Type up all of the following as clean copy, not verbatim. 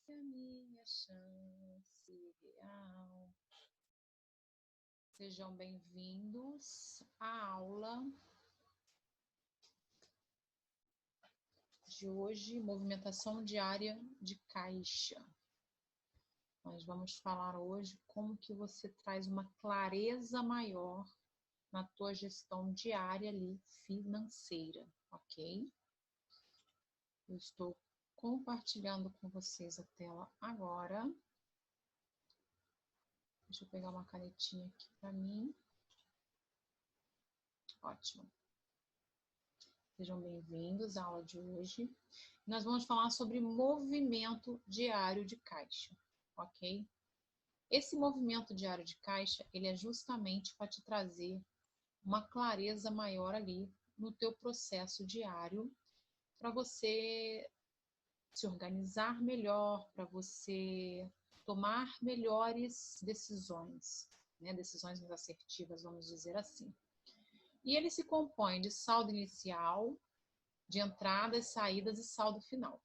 é a minha chance real. Sejam bem-vindos à aula de hoje, movimentação diária de caixa. Nós vamos falar hoje como que você traz uma clareza maior na tua gestão diária ali financeira, ok? Eu estou compartilhando com vocês a tela agora. Deixa eu pegar uma canetinha aqui para mim. Ótimo. Sejam bem-vindos à aula de hoje. Nós vamos falar sobre movimento diário de caixa, ok? Esse movimento diário de caixa, ele é justamente para te trazer uma clareza maior ali no teu processo diário, para você se organizar melhor, para você tomar melhores decisões, né? Decisões mais assertivas, vamos dizer assim. E ele se compõe de saldo inicial, de entradas, saídas e saldo final.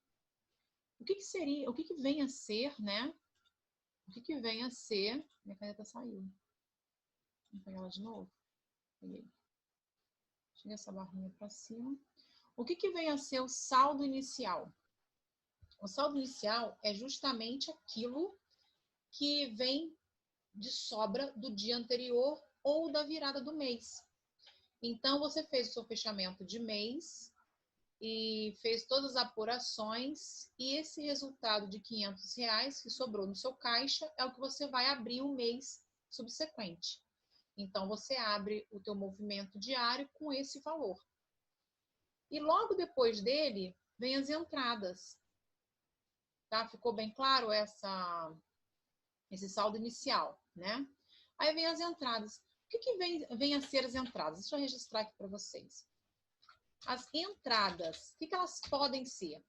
O que seria, o que vem a ser, né? O que vem a ser... Minha caneta saiu. Vou pegar ela de novo. Peguei. Chega essa barrinha para cima. O que vem a ser o saldo inicial? O saldo inicial é justamente aquilo que vem de sobra do dia anterior ou da virada do mês. Então, você fez o seu fechamento de mês e fez todas as apurações e esse resultado de R$500 que sobrou no seu caixa é o que você vai abrir o mês subsequente. Então, você abre o teu movimento diário com esse valor. E logo depois dele, vem as entradas. Tá? Ficou bem claro esse saldo inicial, né? Aí vem as entradas. O que vem a ser as entradas? Deixa eu registrar aqui para vocês. As entradas, o que elas podem ser?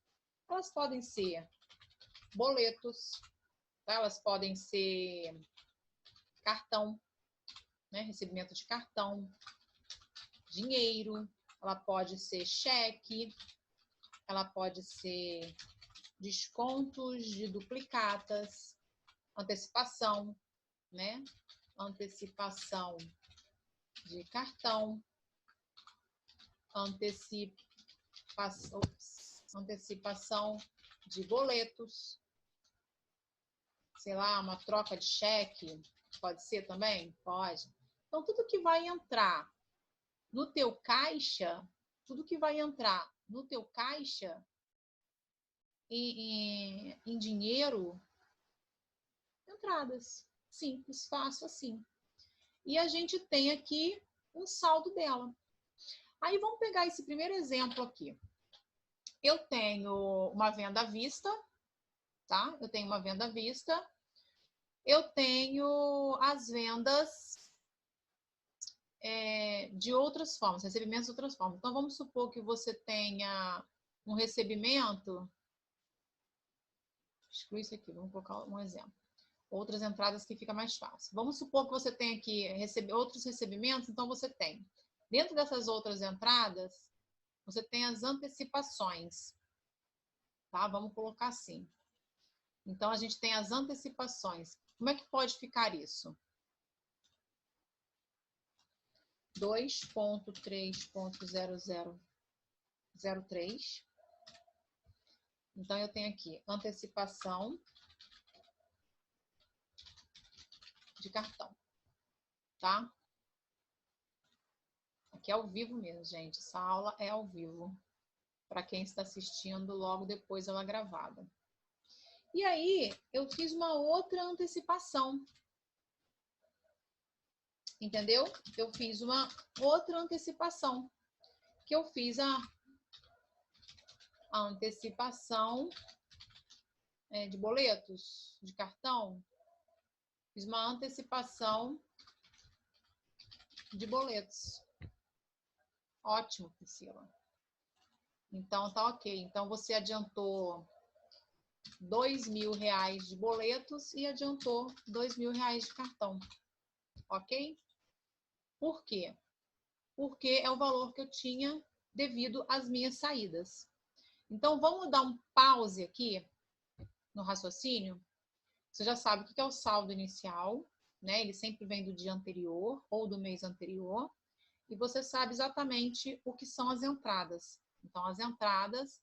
Elas podem ser boletos, tá? Elas podem ser cartão, né? Recebimento de cartão, dinheiro, ela pode ser cheque, ela pode ser descontos de duplicatas, antecipação, né? Antecipação de cartão, antecipação de boletos, sei lá, uma troca de cheque, pode ser também? Pode. Então, tudo que vai entrar no teu caixa, em dinheiro, entradas. Simples, fácil assim. E a gente tem aqui um saldo dela. Aí vamos pegar esse primeiro exemplo aqui. Eu tenho uma venda à vista, tá? Eu tenho uma venda à vista. Eu tenho as vendas de outras formas, recebimentos de outras formas. Então, vamos supor que você tenha um recebimento. Exclui isso aqui, vamos colocar um exemplo. Outras entradas que fica mais fácil. Vamos supor que você tenha aqui outros recebimentos, então você tem. Dentro dessas outras entradas, você tem as antecipações. Tá? Vamos colocar assim. Então, a gente tem as antecipações. Como é que pode ficar isso? 2.3.0003. Então, eu tenho aqui antecipação de cartão, tá? Aqui é ao vivo mesmo, gente. Essa aula é ao vivo. Para quem está assistindo, logo depois ela é gravada. E aí, eu fiz uma outra antecipação. Entendeu? Eu fiz uma outra antecipação. Que eu fiz a antecipação de boletos, de cartão. Fiz uma antecipação de boletos. Ótimo, Priscila. Então, tá ok. Então, você adiantou R$2.000 de boletos e adiantou R$2.000 de cartão. Ok? Por quê? Porque é o valor que eu tinha devido às minhas saídas. Então, vamos dar um pause aqui no raciocínio? Você já sabe o que é o saldo inicial, né? Ele sempre vem do dia anterior ou do mês anterior. E você sabe exatamente o que são as entradas. Então, as entradas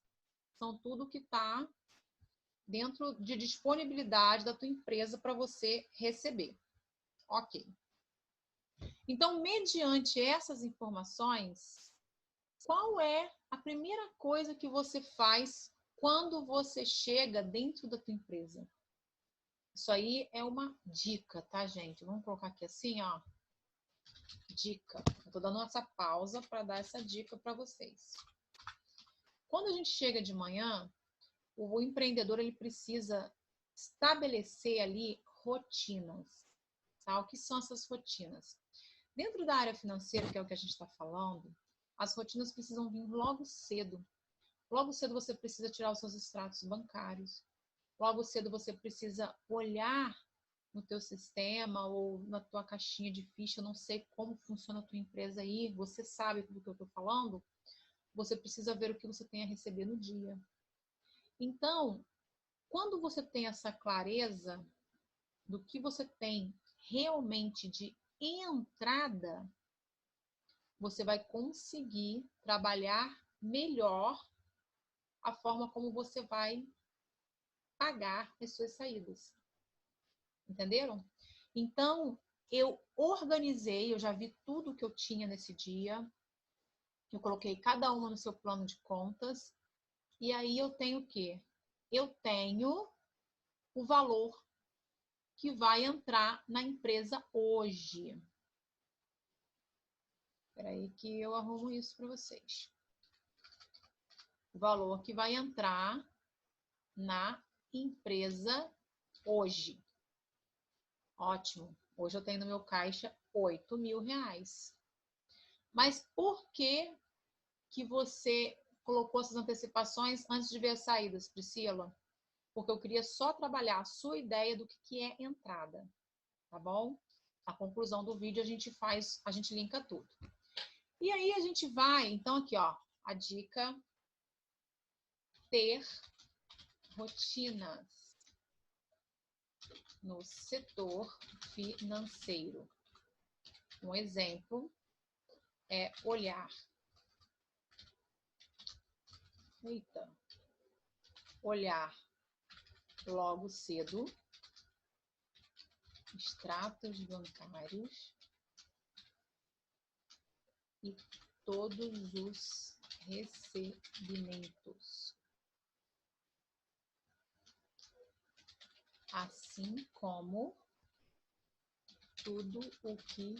são tudo que está dentro de disponibilidade da tua empresa para você receber. Ok. Então, mediante essas informações, qual é a primeira coisa que você faz quando você chega dentro da tua empresa? Isso aí é uma dica, tá, gente? Vamos colocar aqui assim, ó. Dica. Eu tô dando essa pausa para dar essa dica para vocês. Quando a gente chega de manhã, o empreendedor ele precisa estabelecer ali rotinas. Tá? O que são essas rotinas? Dentro da área financeira, que é o que a gente está falando, as rotinas precisam vir logo cedo. Logo cedo você precisa tirar os seus extratos bancários. Logo cedo você precisa olhar no teu sistema ou na tua caixinha de ficha, eu não sei como funciona a tua empresa aí, você sabe do que eu estou falando, você precisa ver o que você tem a receber no dia. Então, quando você tem essa clareza do que você tem realmente de entrada, você vai conseguir trabalhar melhor a forma como você vai pagar as suas saídas. Entenderam? Então, eu organizei, eu já vi tudo que eu tinha nesse dia. Eu coloquei cada uma no seu plano de contas. E aí eu tenho o quê? Eu tenho o valor que vai entrar na empresa hoje. Espera aí que eu arrumo isso para vocês. O valor que vai entrar na empresa hoje. Ótimo. Hoje eu tenho no meu caixa R$8.000. Mas por que você colocou essas antecipações antes de ver as saídas, Priscila? Porque eu queria só trabalhar a sua ideia do que é entrada, tá bom? Na conclusão do vídeo a gente linka tudo. E aí a gente vai, então aqui ó, a dica: ter rotinas no setor financeiro. Um exemplo é olhar logo cedo extratos bancários e todos os recebimentos, assim como tudo o que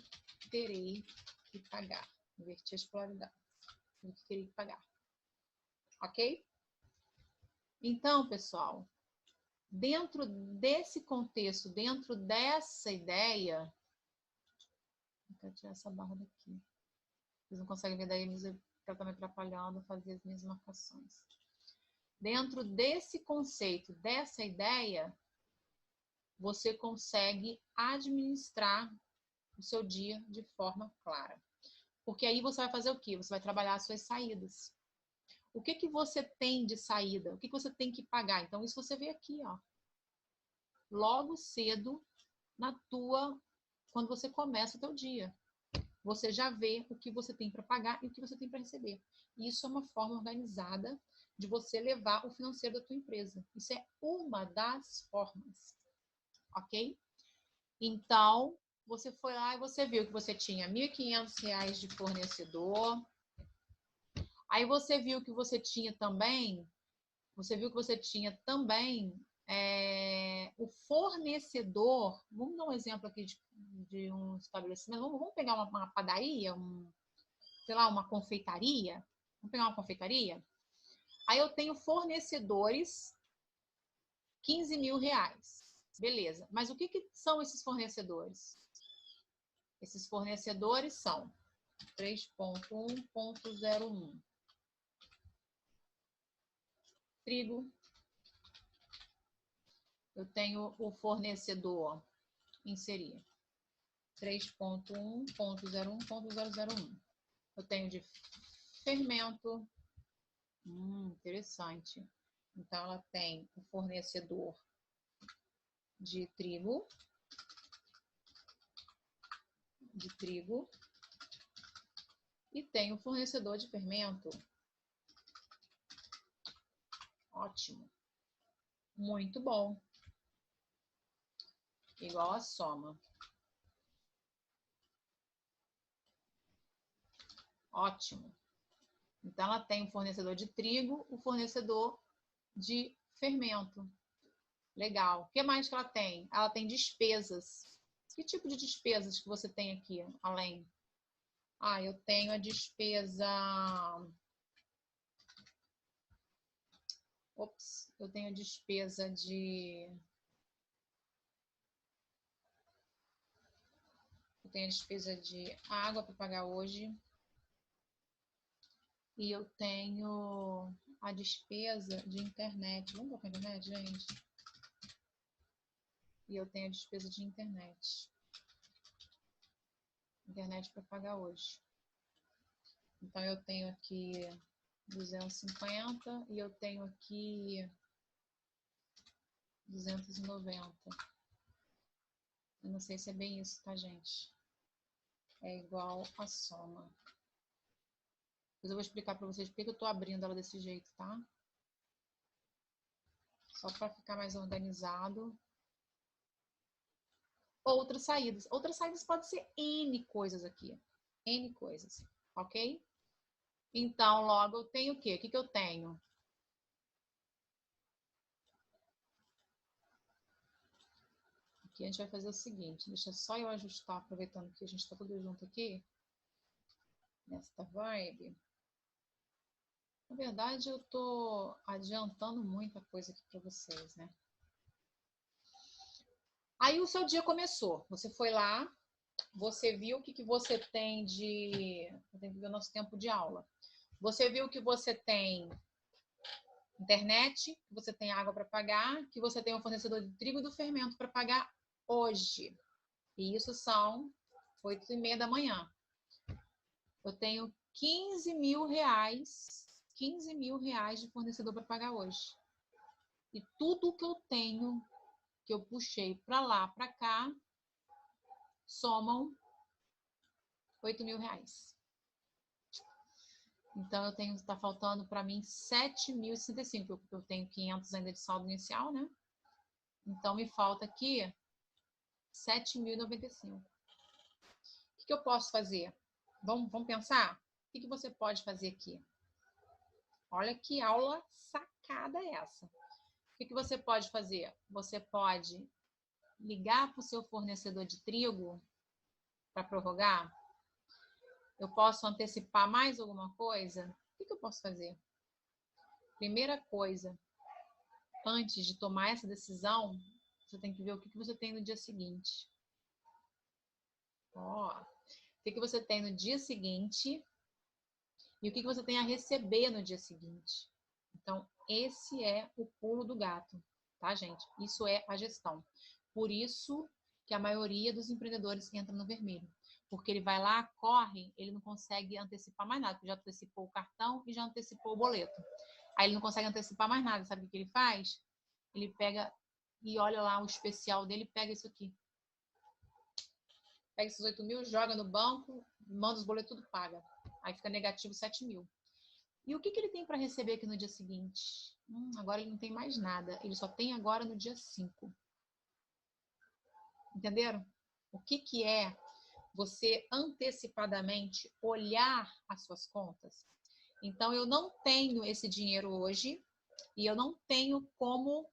terei que pagar. Inverti as polaridades. Tudo que terei que pagar. Ok? Então, pessoal, dentro desse contexto, dentro dessa ideia... Vou tirar essa barra daqui. Vocês não conseguem ver daí, mas está me atrapalhando a fazer as minhas marcações. Dentro desse conceito, dessa ideia, você consegue administrar o seu dia de forma clara. Porque aí você vai fazer o quê? Você vai trabalhar as suas saídas. O que você tem de saída? O que você tem que pagar? Então, isso você vê aqui, ó. Logo cedo, quando você começa o teu dia. Você já vê o que você tem para pagar e o que você tem para receber. Isso é uma forma organizada de você levar o financeiro da tua empresa. Isso é uma das formas, ok? Então, você foi lá e você viu que você tinha R$1.500 de fornecedor. Aí você viu que você tinha também, o fornecedor. Vamos dar um exemplo aqui de um estabelecimento. Vamos pegar uma padaria, sei lá, uma confeitaria. Vamos pegar uma confeitaria? Aí eu tenho fornecedores, R$15.000. Beleza. Mas o que são esses fornecedores? Esses fornecedores são 3.1.01. Trigo. Eu tenho o fornecedor, inserir, 3.1.01.001. Eu tenho de fermento. Interessante. Então, ela tem o fornecedor de trigo, e tem o fornecedor de fermento. Ótimo. Muito bom. Igual a soma. Ótimo. Então, ela tem o fornecedor de trigo, o fornecedor de fermento. Legal. O que mais que ela tem? Ela tem despesas. Que tipo de despesas que você tem aqui, além? Ah, eu tenho a despesa... Ops, eu tenho a despesa de... Eu tenho a despesa de água para pagar hoje. E eu tenho a despesa de internet. Vamos colocar a internet, gente? E eu tenho a despesa de internet. Internet para pagar hoje. Então, eu tenho aqui 250 e eu tenho aqui 290. Eu não sei se é bem isso, tá, gente? É igual a soma. Depois eu vou explicar para vocês porque eu estou abrindo ela desse jeito, tá? Só para ficar mais organizado. Outras saídas. Outras saídas pode ser N coisas aqui. N coisas, ok? Então, logo eu tenho o quê? O que eu tenho? Aqui a gente vai fazer o seguinte. Deixa só eu ajustar, aproveitando que a gente está tudo junto aqui. Nesta vibe. Na verdade, eu tô adiantando muita coisa aqui para vocês, né? Aí o seu dia começou. Você foi lá, você viu o que você tem de... Eu tenho que ver o nosso tempo de aula. Você viu que você tem internet, que você tem água para pagar, que você tem um fornecedor de trigo e do fermento para pagar hoje. E isso são 8h30 da manhã. Eu tenho 15 mil reais de fornecedor para pagar hoje. E tudo que eu tenho, que eu puxei para lá, para cá, somam 8 mil reais. Então, eu tenho, tá faltando para mim 7.065, porque eu tenho 500 ainda de saldo inicial, né? Então, me falta aqui 7.095. O que eu posso fazer? Vamos pensar? O que você pode fazer aqui? Olha que aula sacada é essa. O que você pode fazer? Você pode ligar para o seu fornecedor de trigo para prorrogar? Eu posso antecipar mais alguma coisa? O que eu posso fazer? Primeira coisa, antes de tomar essa decisão, você tem que ver o que você tem no dia seguinte. Ó, o que você tem no dia seguinte e o que você tem a receber no dia seguinte. Então, esse é o pulo do gato, tá, gente? Isso é a gestão. Por isso que a maioria dos empreendedores entra no vermelho. Porque ele vai lá, corre, ele não consegue antecipar mais nada, porque já antecipou o cartão e já antecipou o boleto. Aí ele não consegue antecipar mais nada. Sabe o que ele faz? Ele pega e olha lá o especial dele, pega isso aqui. Pega esses 8 mil, joga no banco, manda os boletos, tudo paga. Aí fica negativo 7 mil. E o que ele tem para receber aqui no dia seguinte? Agora ele não tem mais nada. Ele só tem agora no dia 5. Entenderam? O que é você antecipadamente olhar as suas contas? Então, eu não tenho esse dinheiro hoje e eu não tenho como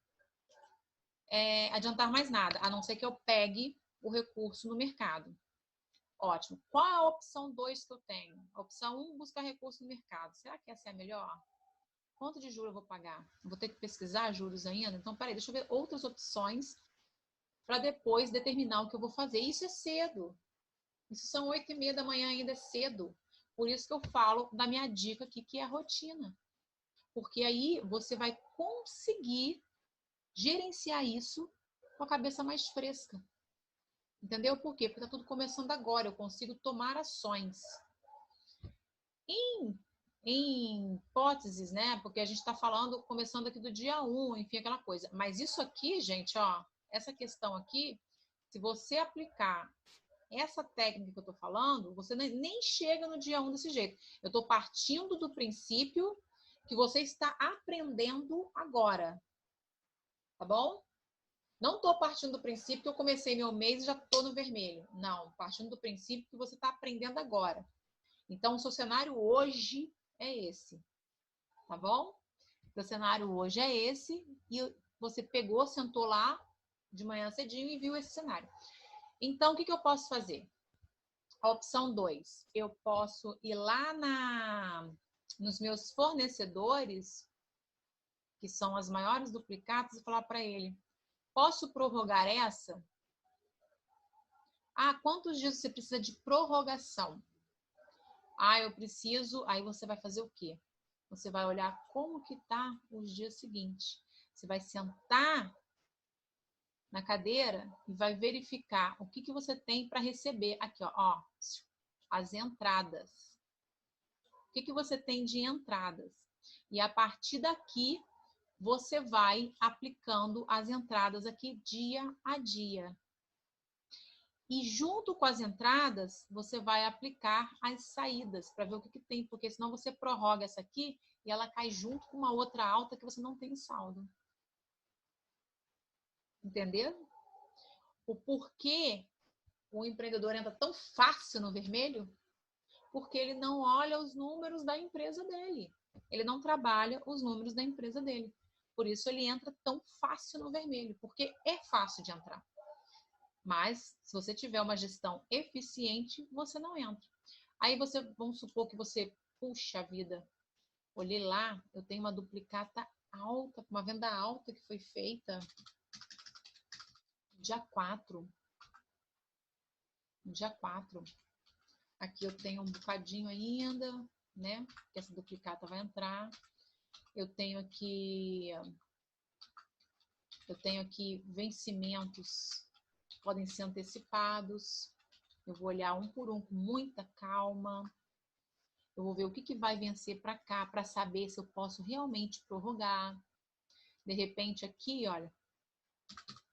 adiantar mais nada, a não ser que eu pegue o recurso no mercado. Ótimo. Qual é a opção 2 que eu tenho? A opção 1, buscar recurso no mercado. Será que essa é a melhor? Quanto de juros eu vou pagar? Eu vou ter que pesquisar juros ainda? Então, peraí, deixa eu ver outras opções para depois determinar o que eu vou fazer. Isso é cedo. Isso são 8h30 da manhã, ainda é cedo. Por isso que eu falo da minha dica aqui, que é a rotina. Porque aí você vai conseguir gerenciar isso com a cabeça mais fresca. Entendeu por quê? Porque está tudo começando agora. Eu consigo tomar ações. em hipóteses, né? Porque a gente está falando, começando aqui do dia 1, enfim, aquela coisa. Mas isso aqui, gente, ó, essa questão aqui, se você aplicar essa técnica que eu estou falando, você nem chega no dia 1 desse jeito. Eu estou partindo do princípio que você está aprendendo agora, tá bom? Não estou partindo do princípio que eu comecei meu mês e já estou no vermelho. Não, partindo do princípio que você está aprendendo agora. Então, o seu cenário hoje é esse, tá bom? O seu cenário hoje é esse e você pegou, sentou lá de manhã cedinho e viu esse cenário. Então, o que eu posso fazer? A opção 2, eu posso ir lá nos meus fornecedores, que são as maiores duplicatas, e falar para ele, posso prorrogar essa? Ah, quantos dias você precisa de prorrogação? Ah, eu preciso... Aí você vai fazer o quê? Você vai olhar como que tá os dias seguintes. Você vai sentar na cadeira e vai verificar o que você tem para receber. Aqui, ó, as entradas. O que você tem de entradas? E a partir daqui, você vai aplicando as entradas aqui dia a dia. E junto com as entradas, você vai aplicar as saídas para ver o que tem, porque senão você prorroga essa aqui e ela cai junto com uma outra alta que você não tem saldo. Entendeu? O porquê o empreendedor entra tão fácil no vermelho? Porque ele não olha os números da empresa dele. Ele não trabalha os números da empresa dele. Por isso ele entra tão fácil no vermelho, porque é fácil de entrar. Mas, se você tiver uma gestão eficiente, você não entra. Aí você, vamos supor que você, puxa vida, olhei lá, eu tenho uma duplicata alta, uma venda alta que foi feita dia 4. Dia 4. Aqui eu tenho um bocadinho ainda, né? Que essa duplicata vai entrar. Eu tenho aqui vencimentos que podem ser antecipados. Eu vou olhar um por um com muita calma. Eu vou ver o que vai vencer para cá, para saber se eu posso realmente prorrogar. De repente aqui, olha,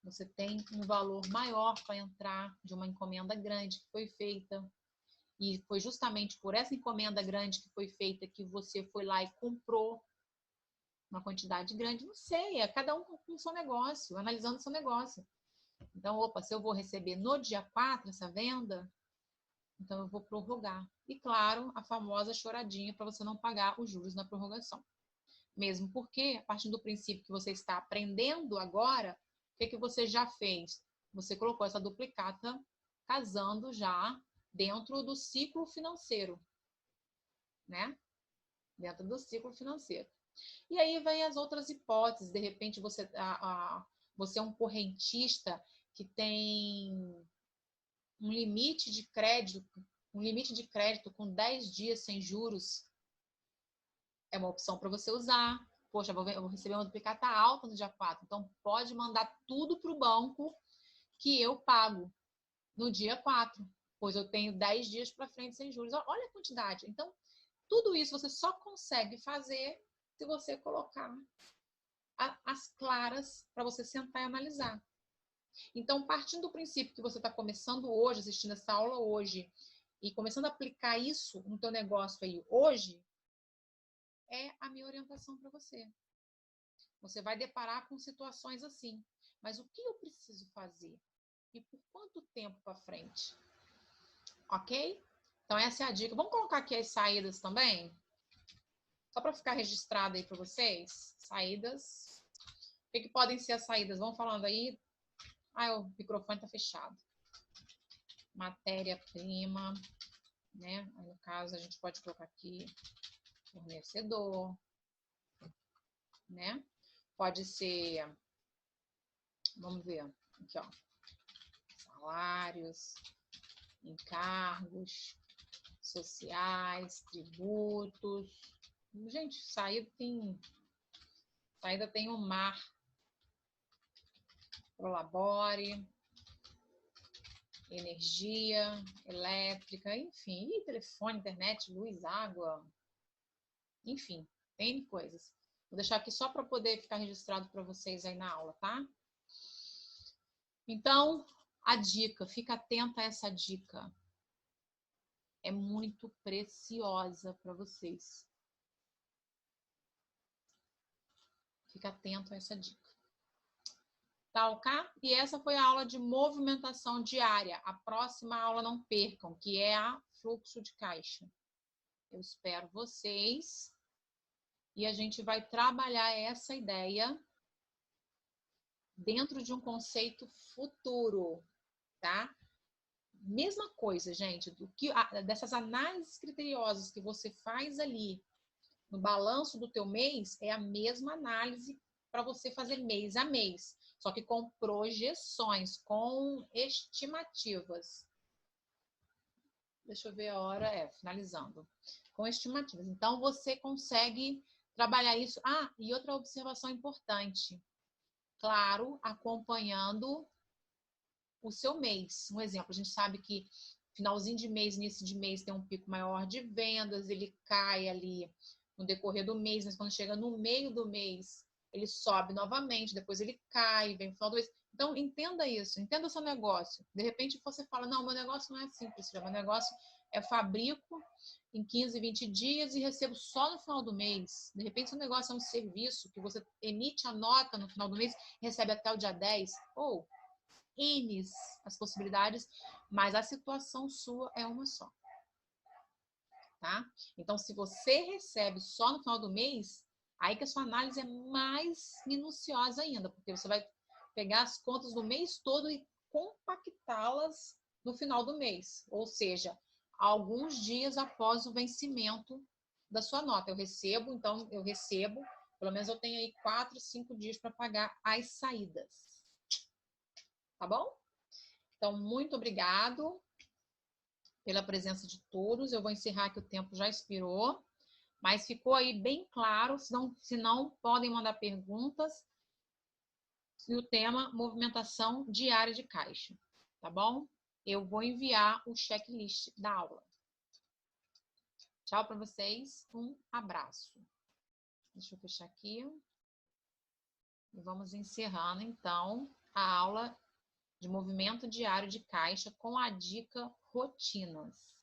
você tem um valor maior para entrar de uma encomenda grande que foi feita. E foi justamente por essa encomenda grande que foi feita que você foi lá e comprou uma quantidade grande. Não sei, é cada um com o seu negócio, analisando o seu negócio. Então, opa, se eu vou receber no dia 4 essa venda, então eu vou prorrogar. E claro, a famosa choradinha para você não pagar os juros na prorrogação. Mesmo porque, a partir do princípio que você está aprendendo agora, o que você já fez? Você colocou essa duplicata casando já dentro do ciclo financeiro, né? Dentro do ciclo financeiro. E aí vem as outras hipóteses. De repente, você é um correntista que tem um limite de crédito com 10 dias sem juros. É uma opção para você usar. Poxa, eu vou receber uma duplicata alta no dia 4, então pode mandar tudo para o banco que eu pago no dia 4, pois eu tenho 10 dias para frente sem juros. Olha a quantidade. Então, tudo isso você só consegue fazer se você colocar as claras para você sentar e analisar. Então, partindo do princípio que você está começando hoje, assistindo essa aula hoje, e começando a aplicar isso no teu negócio aí hoje, é a minha orientação para você. Você vai deparar com situações assim. Mas o que eu preciso fazer? E por quanto tempo para frente? Ok? Então, essa é a dica. Vamos colocar aqui as saídas também? Só para ficar registrado aí para vocês. Saídas. O que podem ser as saídas? Vamos falando aí. Ah, o microfone está fechado. Matéria-prima, né? Aí, no caso, a gente pode colocar aqui fornecedor, né? Pode ser, vamos ver, aqui, ó, salários, encargos sociais, tributos. Gente, saída tem o mar, Prolabore, energia elétrica, enfim, e telefone, internet, luz, água, Enfim, tem coisas. Vou deixar aqui só para poder ficar registrado para vocês aí na aula, tá? Então, a dica, fica atenta a essa dica. É muito preciosa para vocês. Fica atento a essa dica. Tá, ok? E essa foi a aula de movimentação diária. A próxima aula não percam, que é a fluxo de caixa. Eu espero vocês. E a gente vai trabalhar essa ideia dentro de um conceito futuro, tá? Mesma coisa, gente, dessas análises criteriosas que você faz ali no balanço do teu mês, é a mesma análise para você fazer mês a mês, só que com projeções, com estimativas. Deixa eu ver a hora, finalizando. Com estimativas. Então, você consegue trabalhar isso. Ah, e outra observação importante. Claro, acompanhando o seu mês. Um exemplo, a gente sabe que finalzinho de mês, início de mês, tem um pico maior de vendas, ele cai ali no decorrer do mês, mas quando chega no meio do mês, ele sobe novamente, depois ele cai, vem no final do mês. Então, entenda isso, entenda o seu negócio. De repente, você fala, não, meu negócio não é assim, Priscila, meu negócio é fabrico em 15, 20 dias e recebo só no final do mês. De repente, seu negócio é um serviço que você emite a nota no final do mês e recebe até o dia 10, ou N as possibilidades, mas a situação sua é uma só. Tá? Então, se você recebe só no final do mês, aí que a sua análise é mais minuciosa ainda, porque você vai pegar as contas do mês todo e compactá-las no final do mês, ou seja, alguns dias após o vencimento da sua nota. Eu recebo, pelo menos eu tenho aí 4, 5 dias para pagar as saídas. Tá bom? Então, muito obrigado pela presença de todos. Eu vou encerrar que o tempo já expirou, mas ficou aí bem claro, se não podem mandar perguntas. E o tema, movimentação diária de caixa, tá bom? Eu vou enviar o checklist da aula. Tchau para vocês, um abraço. Deixa eu fechar aqui. E vamos encerrando, então, a aula de movimento diário de caixa com a dica rotinas.